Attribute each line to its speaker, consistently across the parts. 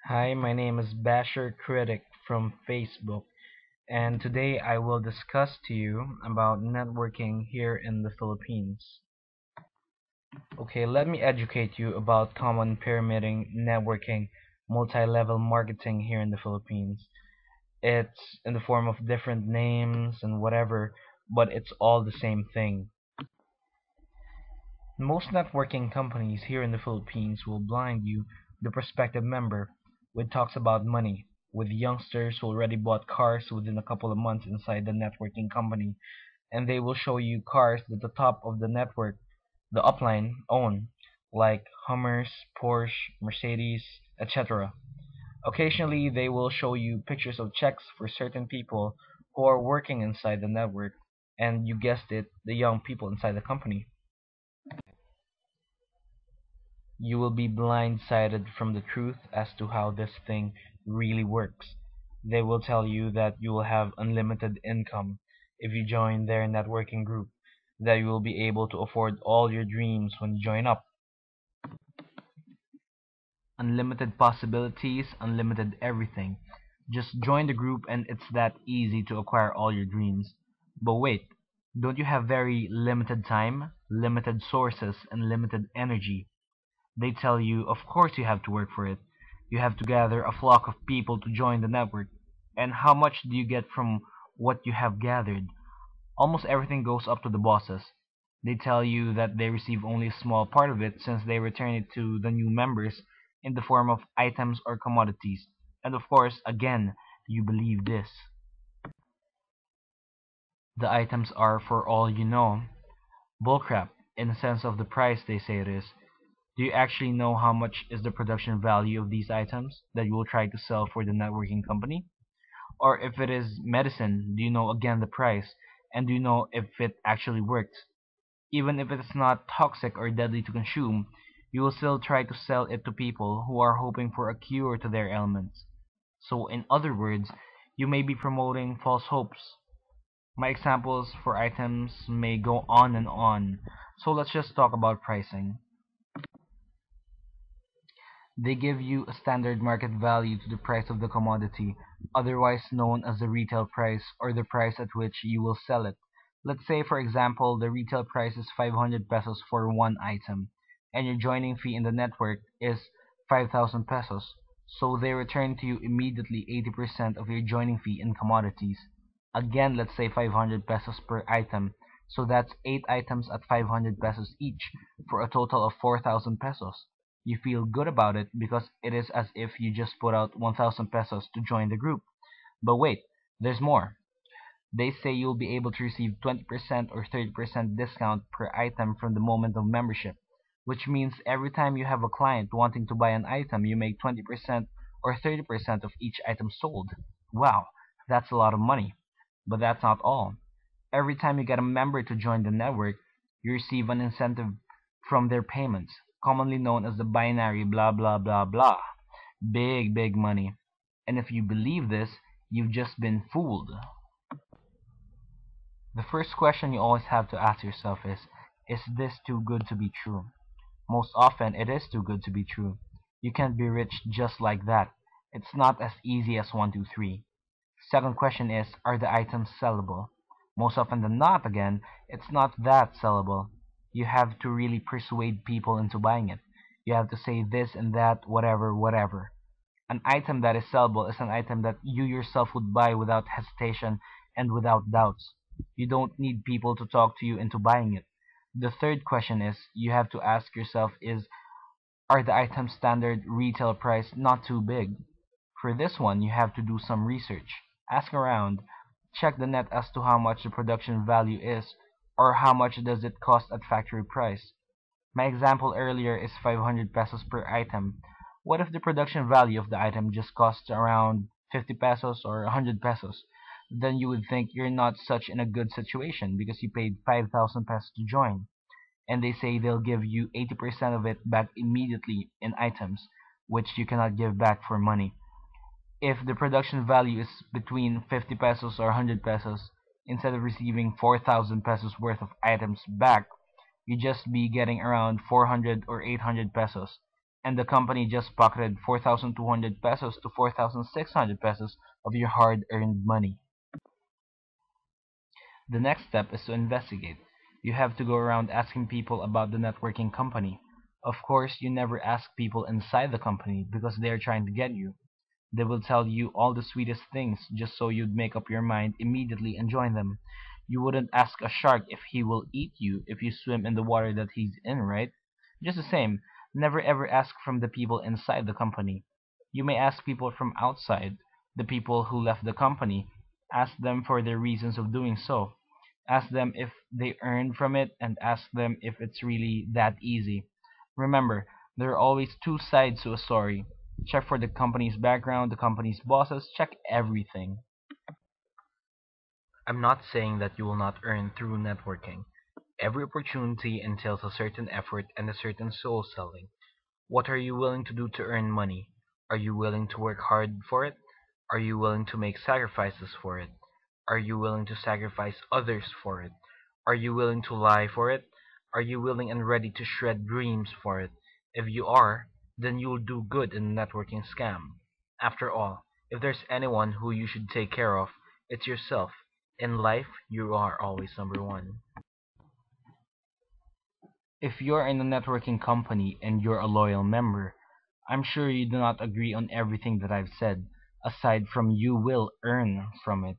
Speaker 1: Hi, my name is Basher Critic from Facebook, and today I will discuss to you about networking here in the Philippines. Okay, let me educate you about common pyramiding, networking, multi-level marketing here in the Philippines. It's in the form of different names and whatever, but it's all the same thing. Most networking companies here in the Philippines will blind you, the prospective member, with talks about money, with youngsters who already bought cars within a couple of months inside the networking company, and they will show you cars that the top of the network, the upline, own, like Hummers, Porsche, Mercedes, etc. Occasionally, they will show you pictures of checks for certain people who are working inside the network, and you guessed it, the young people inside the company. You will be blindsided from the truth as to how this thing really works. They will tell you that you will have unlimited income if you join their networking group, that you will be able to afford all your dreams when you join up. Unlimited possibilities, unlimited everything. Just join the group and it's that easy to acquire all your dreams. But wait, don't you have very limited time, limited sources, and limited energy? They tell you, of course you have to work for it. You have to gather a flock of people to join the network. And how much do you get from what you have gathered? Almost everything goes up to the bosses. They tell you that they receive only a small part of it since they return it to the new members in the form of items or commodities. And of course, again, you believe this. The items are, for all you know, bullcrap in the sense of the price they say it is. Do you actually know how much is the production value of these items that you will try to sell for the networking company? Or if it is medicine, do you know again the price? And do you know if it actually works? Even if it is not toxic or deadly to consume, you will still try to sell it to people who are hoping for a cure to their ailments. So in other words, you may be promoting false hopes. My examples for items may go on and on. So let's just talk about pricing. They give you a standard market value to the price of the commodity, otherwise known as the retail price or the price at which you will sell it. Let's say, for example, the retail price is 500 pesos for one item, and your joining fee in the network is 5,000 pesos. So they return to you immediately 80% of your joining fee in commodities. Again, let's say 500 pesos per item. So that's 8 items at 500 pesos each, for a total of 4,000 pesos. You feel good about it because it is as if you just put out 1,000 pesos to join the group. But wait, there's more. They say you'll be able to receive 20% or 30% discount per item from the moment of membership, which means every time you have a client wanting to buy an item, you make 20% or 30% of each item sold. Wow, that's a lot of money. But that's not all. Every time you get a member to join the network, you receive an incentive from their payments, commonly known as the binary blah blah blah blah. Big, big money. And if you believe this, you've just been fooled. The first question you always have to ask yourself is this too good to be true? Most often, it is too good to be true. You can't be rich just like that. It's not as easy as one, two, three. Second question is, are the items sellable? Most often than not, again, it's not that sellable. You have to really persuade people into buying it. You have to say this and that, whatever, whatever. An item that is sellable is an item that you yourself would buy without hesitation and without doubts. You don't need people to talk to you into buying it. The third question is you have to ask yourself is, are the items standard retail price not too big? For this one, you have to do some research. Ask around. Check the net as to how much the production value is, or how much does it cost at factory price. My example earlier is 500 pesos per item. What if the production value of the item just costs around 50 pesos or 100 pesos? Then you would think you're not such in a good situation because you paid 5,000 pesos to join. And they say they'll give you 80% of it back immediately in items, which you cannot give back for money. If the production value is between 50 pesos or 100 pesos, instead of receiving 4,000 pesos worth of items back, you just be getting around 400 or 800 pesos. and the company just pocketed 4,200 pesos to 4,600 pesos of your hard-earned money. The next step is to investigate. You have to go around asking people about the networking company. Of course, you never ask people inside the company because they are trying to get you. They will tell you all the sweetest things just so you'd make up your mind immediately and join them. You wouldn't ask a shark if he will eat you if you swim in the water that he's in, right? Just the same, never ever ask from the people inside the company. You may ask people from outside, the people who left the company. Ask them for their reasons of doing so. Ask them if they earned from it and ask them if it's really that easy. Remember, there are always two sides to a story. Check for the company's background, the company's bosses, check everything. I'm not saying that you will not earn through networking. Every opportunity entails a certain effort and a certain soul selling. What are you willing to do to earn money? Are you willing to work hard for it? Are you willing to make sacrifices for it? Are you willing to sacrifice others for it? Are you willing to lie for it? Are you willing and ready to shred dreams for it? If you are, then you'll do good in a networking scam. After all, if there's anyone who you should take care of, it's yourself. In life, you are always number one. If you're in a networking company and you're a loyal member, I'm sure you do not agree on everything that I've said, aside from you will earn from it.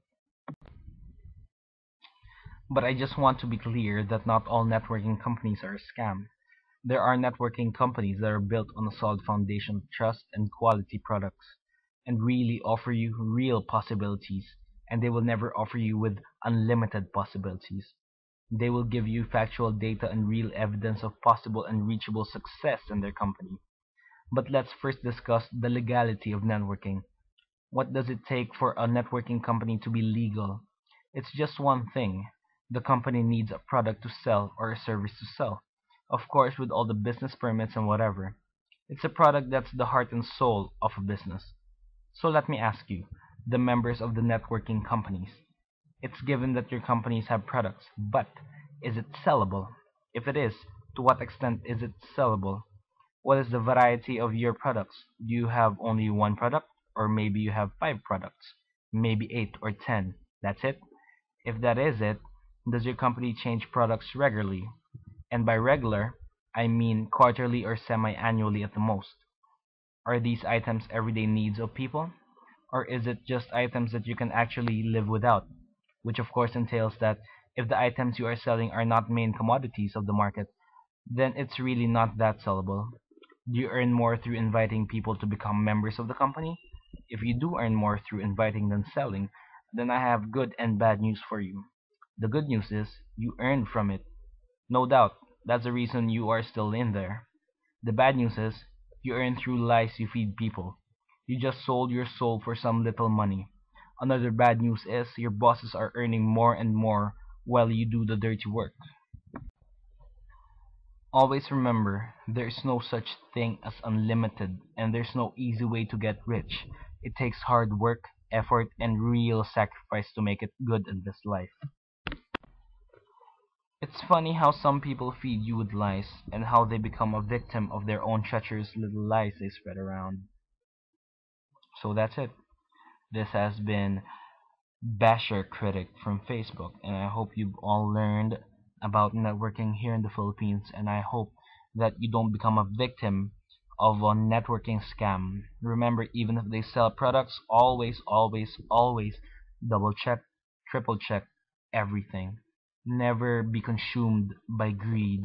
Speaker 1: But I just want to be clear that not all networking companies are a scam. There are networking companies that are built on a solid foundation of trust and quality products, and really offer you real possibilities, and they will never offer you with unlimited possibilities. They will give you factual data and real evidence of possible and reachable success in their company. But let's first discuss the legality of networking. What does it take for a networking company to be legal? It's just one thing. The company needs a product to sell or a service to sell. Of course, with all the business permits and whatever. It's a product that's the heart and soul of a business. So let me ask you, the members of the networking companies. It's given that your companies have products, but is it sellable? If it is, to what extent is it sellable? What is the variety of your products? Do you have only one product? Or maybe you have five products? Maybe eight or 10? That's it? If that is it, does your company change products regularly? And by regular, I mean quarterly or semi-annually at the most. Are these items everyday needs of people? Or is it just items that you can actually live without? Which of course entails that if the items you are selling are not main commodities of the market, then it's really not that sellable. Do you earn more through inviting people to become members of the company? If you do earn more through inviting than selling, then I have good and bad news for you. The good news is you earned from it. No doubt, that's the reason you are still in there. The bad news is you earn through lies you feed people. You just sold your soul for some little money. Another bad news is your bosses are earning more and more while you do the dirty work. Always remember, there is no such thing as unlimited, and there's no easy way to get rich. It takes hard work, effort, and real sacrifice to make it good in this life. It's funny how some people feed you with lies, and how they become a victim of their own treacherous little lies they spread around. So that's it. This has been Basher Critic from Facebook, and I hope you've all learned about networking here in the Philippines, and I hope that you don't become a victim of a networking scam. Remember, even if they sell products, always, always, always double check, triple check everything. Never be consumed by greed.